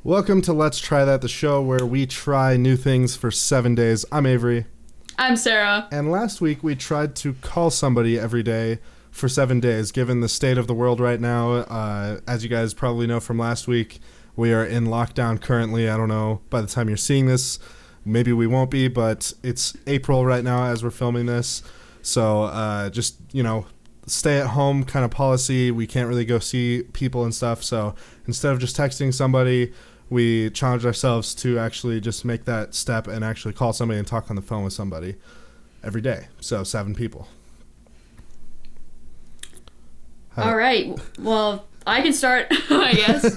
Welcome to Let's Try That, the show where we try new things for 7 days. I'm Avery. I'm Sarah. And last week we tried to call somebody every day for 7 days, given the state of the world right now. As you guys probably know from last week, we are in lockdown currently. I don't know, by the time you're seeing this, maybe we won't be, but it's April right now as we're filming this. So just, stay at home kind of policy. We can't really go see people and stuff. So instead of just texting somebody, we challenged ourselves to actually just make that step and actually call somebody and talk on the phone with somebody every day. So 7 people. All right. Well, I can start, I guess.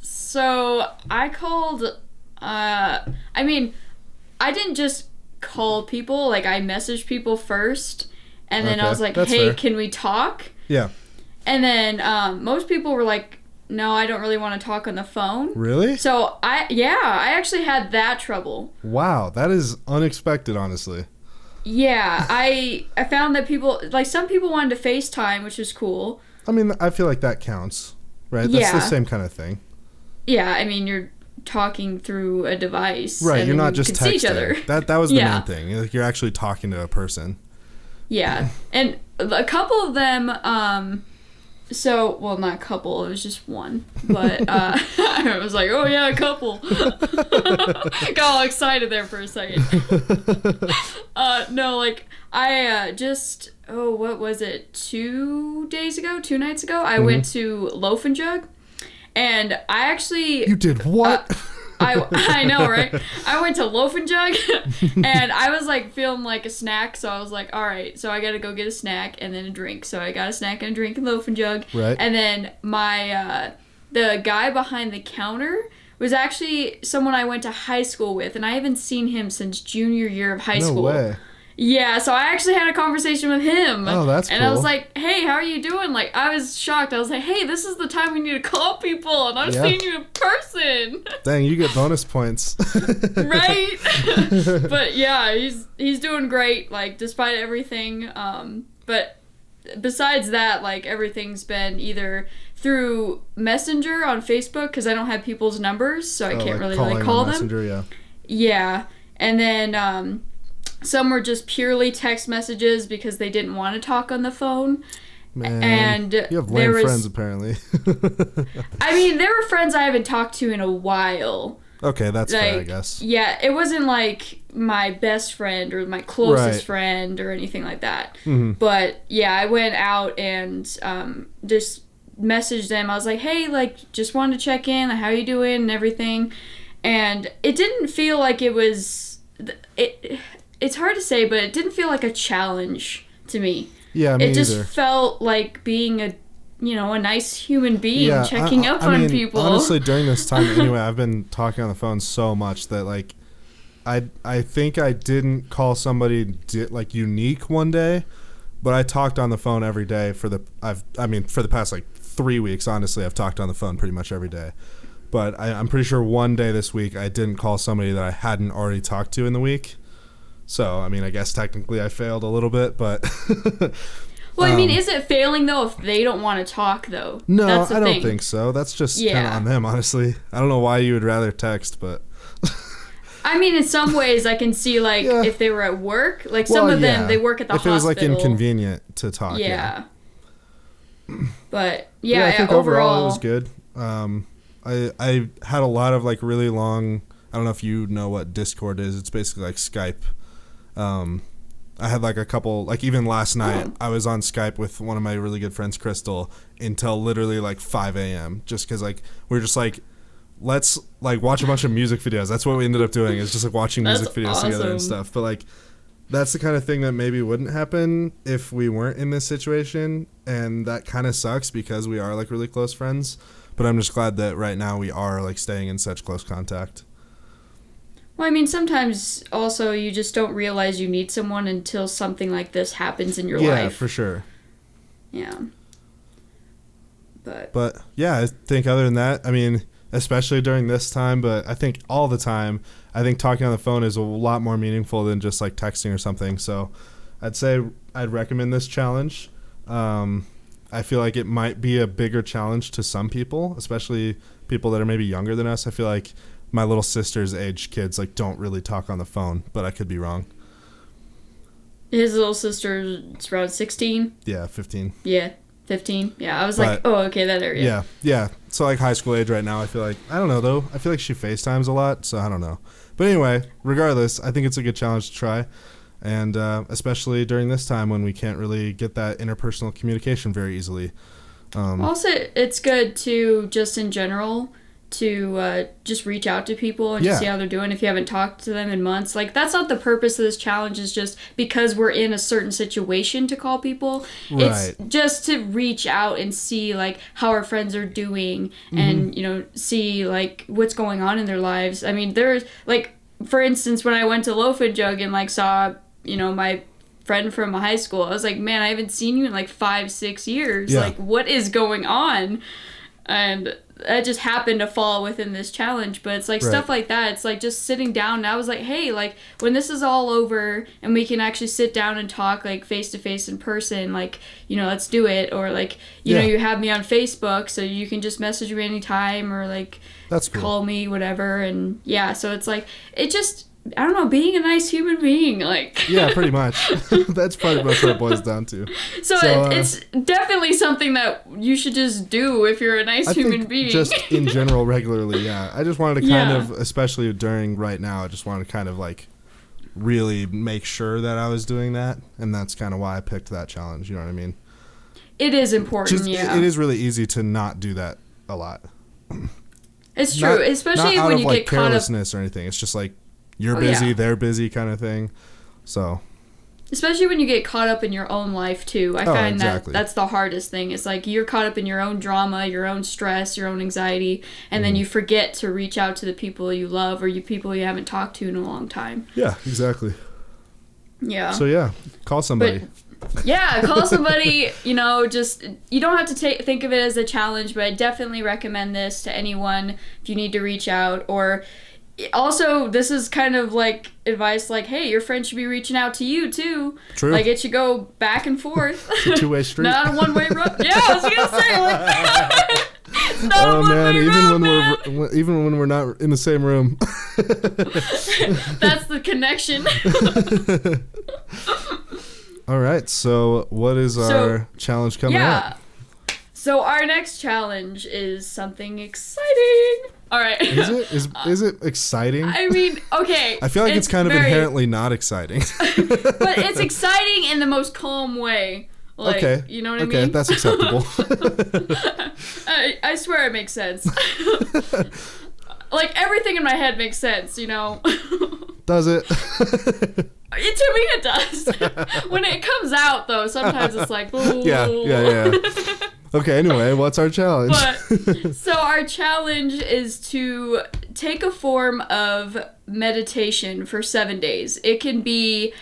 So I called, I didn't just call people, like I messaged people first, and then I was like, hey, fair. Can we talk? Yeah. And then most people were like, no, I don't really want to talk on the phone. Really? So I actually had that trouble. Wow, that is unexpected, honestly. Yeah, I found that people, like some people wanted to FaceTime, which is cool. I mean, I feel like that counts, right? That's the same kind of thing. Yeah, I mean, you're talking through a device. Right, and you're not just texting. Each other. That was the main thing. Like, you're actually talking to a person. Yeah, and a couple of them, well, not a couple, it was just one. But I was like, oh yeah, a couple. Got all excited there for a second. No, like, I what was it, 2 nights ago, I went to Loaf and Jug. And I actually... You did what? I know, right? I went to Loaf and Jug, and I was, like, feeling like a snack, so I was like, all right, so I gotta go get a snack and then a drink. So I got a snack and a drink in Loaf and Jug. Right. And then the guy behind the counter was actually someone I went to high school with, and I haven't seen him since junior year of high school. No way. Yeah, so I actually had a conversation with him. Oh, that's cool. And I was like, hey, how are you doing? Like, I was shocked. I was like, hey, this is the time we need to call people, and I'm seeing you in person. Dang, you get bonus points. Right? But yeah, he's doing great, like, despite everything. But besides that, like, everything's been either through Messenger on Facebook, because I don't have people's numbers, so I can't really call them. Messenger, yeah. Yeah. And then... some were just purely text messages because they didn't want to talk on the phone. Man, and you have lame friends, apparently. I mean, there were friends I haven't talked to in a while. Okay, that's fair, I guess. Yeah, it wasn't like my best friend or my closest friend or anything like that. Mm-hmm. But yeah, I went out and just messaged them. I was like, hey, like, just wanted to check in, how you doing and everything. And it didn't feel like it was... It's hard to say, but it didn't feel like a challenge to me. Yeah, me It just either. felt like being a nice human being, checking up on people. Honestly, during this time anyway, I've been talking on the phone so much that, like, I think I didn't call somebody, unique one day, but I talked on the phone every day for the past, 3 weeks, honestly, I've talked on the phone pretty much every day. But I'm pretty sure one day this week I didn't call somebody that I hadn't already talked to in the week. So, I mean, I guess technically I failed a little bit, but... Well, I mean, is it failing, though, if they don't want to talk, though? No, I don't think so. That's just kind of on them, honestly. I don't know why you would rather text, but... I mean, in some ways, I can see, if they were at work. Like, some of them, they work at the hospital. If it was, inconvenient to talk, yeah. But, I think overall it was good. I had a lot of, really long... I don't know if you know what Discord is. It's basically like Skype. I had a couple, even last night, I was on Skype with one of my really good friends, Crystal, until literally 5 a.m. Just because we were just let's watch a bunch of music videos. That's what we ended up doing, is just watching music videos together and stuff. But that's the kind of thing that maybe wouldn't happen if we weren't in this situation. And that kind of sucks because we are really close friends. But I'm just glad that right now we are staying in such close contact. Well, I mean, sometimes also you just don't realize you need someone until something like this happens in your life. Yeah, for sure. Yeah. But yeah, I think other than that, I mean, especially during this time, but I think all the time, I think talking on the phone is a lot more meaningful than just texting or something. So I'd say I'd recommend this challenge. I feel like it might be a bigger challenge to some people, especially people that are maybe younger than us. I feel like my little sister's age kids like don't really talk on the phone, but I could be wrong. His little sister's around 16? Yeah, 15. Yeah, 15. Yeah, I was like, oh, okay, that area. Yeah. So like high school age right now, I feel like, I don't know though. I feel like she FaceTimes a lot, so I don't know. But anyway, regardless, I think it's a good challenge to try. And especially during this time when we can't really get that interpersonal communication very easily. Also, it's good to, just in general, to just reach out to people and just see how they're doing if you haven't talked to them in months. Like, that's not the purpose of this challenge, is just because we're in a certain situation to call people. Right. It's just to reach out and see, like, how our friends are doing and, you know, see, like, what's going on in their lives. I mean, there's, like, for instance, when I went to Loaf and Jug and, like, saw, you know, my friend from high school, I was like, man, I haven't seen you in, like, 5-6 years. Yeah. Like, what is going on? And that just happened to fall within this challenge, but it's like stuff like that. It's like just sitting down, and I was like, hey, like when this is all over and we can actually sit down and talk like face to face in person, like, you know, let's do it. Or like, you know, you have me on Facebook, so you can just message me anytime, or like that's cool. Call me, whatever. And so it's like, it just, I don't know, being a nice human being, like. Yeah, pretty much. That's pretty much what it boils down to. So it's definitely something that you should just do if you're a nice human being. Just in general, regularly, yeah. I just wanted to kind of, especially during right now, I just wanted to kind of like really make sure that I was doing that. And that's kind of why I picked that challenge, you know what I mean? It is important, It is really easy to not do that a lot. It's true, especially not when out you of, get caught up. Carelessness or anything. It's just like, you're busy, they're busy kind of thing. So. Especially when you get caught up in your own life, too. I find that that's the hardest thing. It's like you're caught up in your own drama, your own stress, your own anxiety, and then you forget to reach out to the people you love or people you haven't talked to in a long time. Yeah, exactly. Yeah. So, call somebody. Call somebody, you know, just, you don't have to think of it as a challenge, but I definitely recommend this to anyone if you need to reach out. Or also, this is kind of like advice like, hey, your friend should be reaching out to you too. True. Like, it should go back and forth. It's a two-way street. Not a one-way road. Yeah, I was going to say, like, it's not a one-way road, even when we're not in the same room. That's the connection. All right, so what is our challenge coming up? So our next challenge is something exciting. All right. Is it? Is it exciting? I mean, okay. I feel like it's kind of inherently not exciting. But it's exciting in the most calm way. Like, okay. You know what I mean? Okay, that's acceptable. I swear it makes sense. Like, everything in my head makes sense, you know? Does it? To me, it does. When it comes out, though, sometimes it's like, ooh. Yeah. Okay, anyway, what's our challenge? So our challenge is to take a form of meditation for 7 days. It can be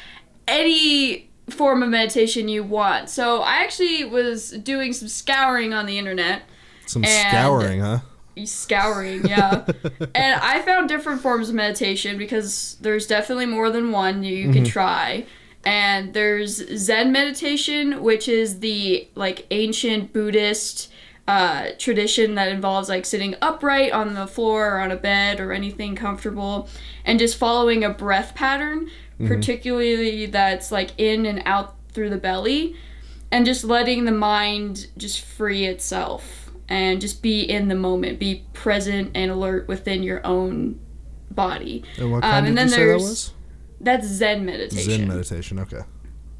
any form of meditation you want. So I actually was doing some scouring on the internet. Scouring, huh? Scouring, yeah. And I found different forms of meditation because there's definitely more than one you can try. And there's Zen meditation, which is the like ancient Buddhist tradition that involves like sitting upright on the floor or on a bed or anything comfortable and just following a breath pattern, particularly that's like in and out through the belly, and just letting the mind just free itself and just be in the moment, be present and alert within your own body. And what kind did you say that was? That's Zen meditation. Zen meditation, okay.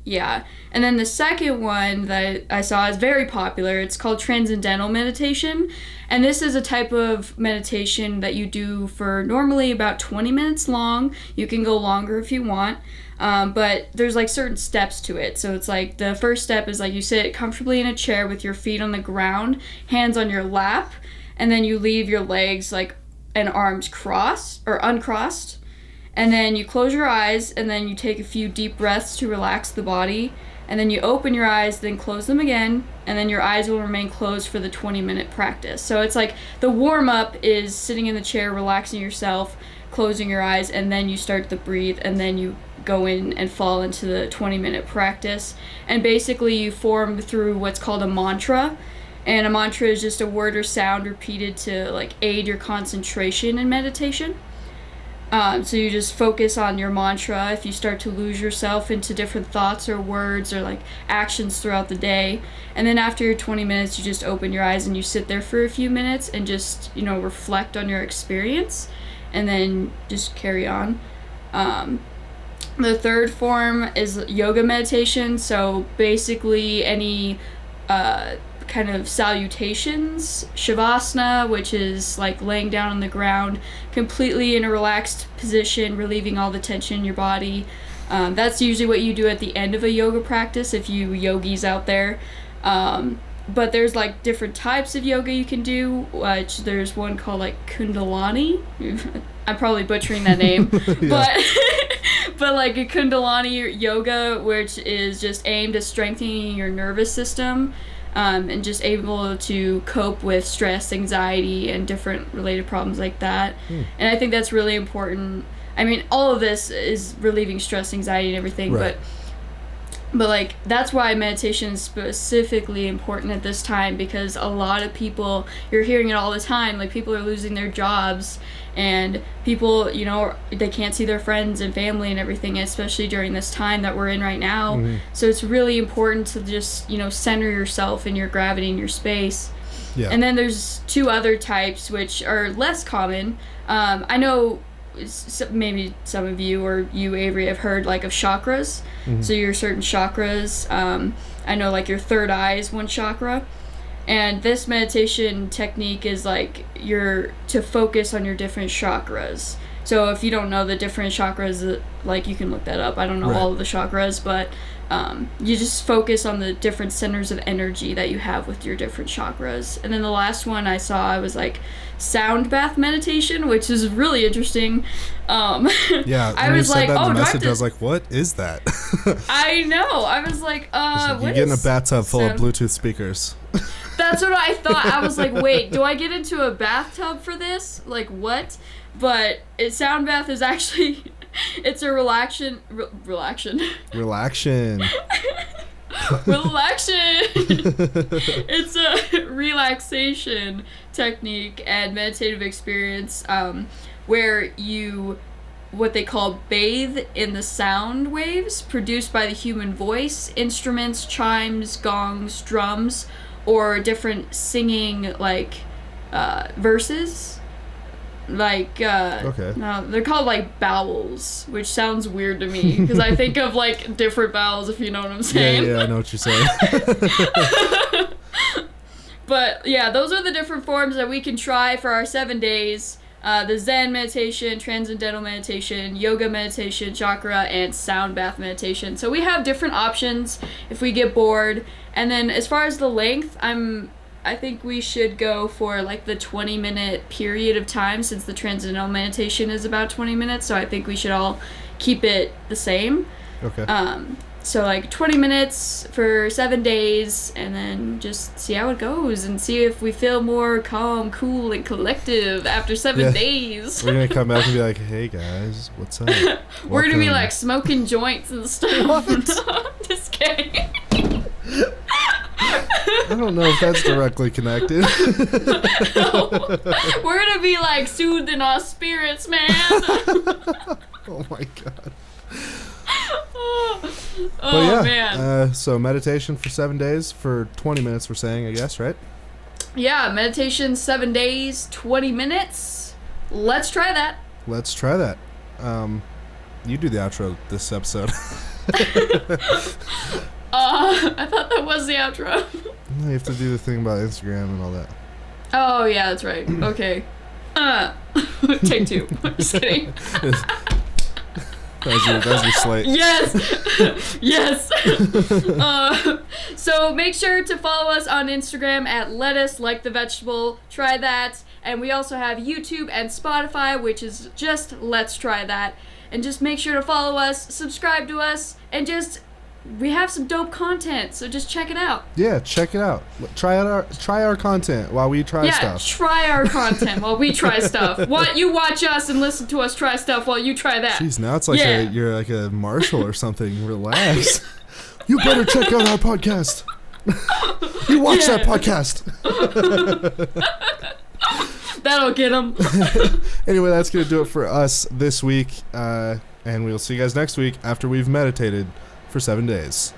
Yeah. And then the second one that I saw is very popular. It's called Transcendental Meditation. And this is a type of meditation that you do for normally about 20 minutes long. You can go longer if you want. But there's like certain steps to it. So it's like the first step is like you sit comfortably in a chair with your feet on the ground, hands on your lap, and then you leave your legs like and arms crossed or uncrossed. And then you close your eyes, and then you take a few deep breaths to relax the body. And then you open your eyes, then close them again, and then your eyes will remain closed for the 20-minute practice. So it's like the warm-up is sitting in the chair, relaxing yourself, closing your eyes, and then you start to breathe, and then you go in and fall into the 20-minute practice. And basically you form through what's called a mantra. And a mantra is just a word or sound repeated to like aid your concentration in meditation. So you just focus on your mantra if you start to lose yourself into different thoughts or words or like actions throughout the day. And then after your 20 minutes, you just open your eyes and you sit there for a few minutes and just, reflect on your experience and then just carry on. The third form is yoga meditation. So basically any kind of salutations, shavasana, which is like laying down on the ground completely in a relaxed position, relieving all the tension in your body. That's usually what you do at the end of a yoga practice if you yogis out there. But there's like different types of yoga you can do, which there's one called like Kundalini. I'm probably butchering that name, but like a Kundalini yoga, which is just aimed at strengthening your nervous system. And just able to cope with stress, anxiety, and different related problems like that. And I think that's really important. I mean, all of this is relieving stress, anxiety, and everything, right. But like, that's why meditation is specifically important at this time, because a lot of people, you're hearing it all the time, like people are losing their jobs, and people, they can't see their friends and family and everything, especially during this time that we're in right now. Mm-hmm. So it's really important to just, center yourself in your gravity and your space. Yeah. And then there's two other types, which are less common. I know maybe some of you or you, Avery, have heard like of chakras. Mm-hmm. So your certain chakras, I know like your third eye is one chakra. And this meditation technique is like to focus on your different chakras. So if you don't know the different chakras, like you can look that up. I don't know right. all of the chakras, but you just focus on the different centers of energy that you have with your different chakras. And then the last one I saw was like sound bath meditation, which is really interesting. Yeah, I was like, oh, message, I was like, what is that? I know. I was like, what you get in a bathtub full of Bluetooth speakers. That's what I thought. I was like, wait, do I get into a bathtub for this? Like, what? But sound bath is actually, it's a relaxation. It's a relaxation technique and meditative experience where you, what they call, bathe in the sound waves produced by the human voice, instruments, chimes, gongs, drums, or different singing like verses. Like okay. No, they're called like bowels, which sounds weird to me because I think of like different bowels, if you know what I'm saying. Yeah, I know what you're saying. But yeah, those are the different forms that we can try for our 7 days. The Zen meditation, transcendental meditation, yoga meditation, chakra, and sound bath meditation. So we have different options if we get bored. And then as far as the length, I think we should go for like the 20-minute period of time, since the transcendental meditation is about 20 minutes. So I think we should all keep it the same. Okay. So like 20 minutes for 7 days, and then just see how it goes and see if we feel more calm, cool, and collective after 7 days. We're going to come back and be like, hey guys, what's up? We're going to be like smoking joints and stuff. Just kidding. I don't know if that's directly connected. No. We're going to be like soothing our spirits, man. Oh my god. Oh yeah, man. So meditation for 7 days for 20 minutes, we're saying, I guess, right? Yeah, meditation 7 days, 20 minutes. Let's try that. Let's try that. You do the outro this episode. I thought that was the outro. You have to do the thing about Instagram and all that. Oh, yeah, that's right. Okay. Take two. Just kidding. That was your slate. Yes. Yes. So make sure to follow us on Instagram at lettuce like the vegetable. Try that. And we also have YouTube and Spotify, which is just Let's Try That. And just make sure to follow us, subscribe to us, and just we have some dope content, so just check it out. Yeah, check it out. Try our content while we try stuff. Yeah, try our content while we try stuff. What you watch us and listen to us try stuff while you try that. Jeez, now it's like you're like a marshal or something. Relax. You better check out our podcast. You watch that podcast. That'll get them. Anyway, that's going to do it for us this week. And we'll see you guys next week after we've meditated for 7 days.